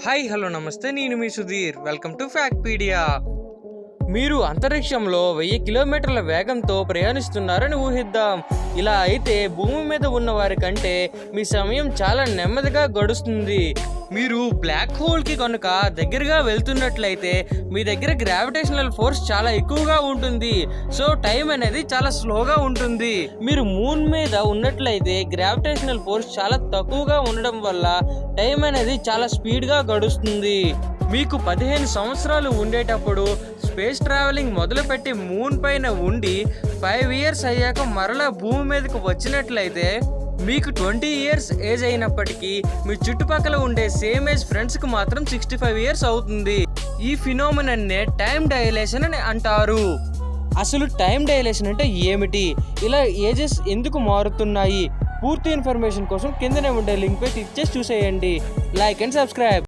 Hi hello నమస్తే, నేను మీ సుధీర్. Welcome to Factpedia. మీరు అంతరిక్షంలో 1000 కిలోమీటర్ల వేగంతో ప్రయాణిస్తున్నారని ఊహిద్దాం. ఇలా అయితే భూమి మీద ఉన్న వారి కంటే మీ సమయం చాలా నెమ్మదిగా గడుస్తుంది. మీరు బ్లాక్ హోల్కి కనుక దగ్గరగా వెళ్తున్నట్లయితే మీ దగ్గర గ్రావిటేషనల్ ఫోర్స్ చాలా ఎక్కువగా ఉంటుంది. సో టైం అనేది చాలా స్లోగా ఉంటుంది. మీరు మూన్ మీద ఉన్నట్లయితే గ్రావిటేషనల్ ఫోర్స్ చాలా తక్కువగా ఉండడం వల్ల టైం అనేది చాలా స్పీడ్గా గడుస్తుంది. మీకు 15 సంవత్సరాలు ఉండేటప్పుడు స్పేస్ ట్రావెలింగ్ మొదలుపెట్టి మూన్ పైన ఉండి 5 ఇయర్స్ అయ్యాక మరలా భూమి మీదకు వచ్చినట్లయితే మీకు 20 ఇయర్స్ ఏజ్ అయినప్పటికీ మీ చుట్టుపక్కల ఉండే సేమ్ ఏజ్ ఫ్రెండ్స్కి మాత్రం 65 ఇయర్స్ అవుతుంది. ఈ ఫినోమినన్నే టైం డైలేషన్ అని అంటారు. అసలు టైం డైలేషన్ అంటే ఏమిటి, ఇలా ఏజెస్ ఎందుకు మారుతున్నాయి, పూర్తి ఇన్ఫర్మేషన్ కోసం కిందనే ఉండే లింక్ పై క్లిక్ చేసి చూసేయండి. Like and subscribe.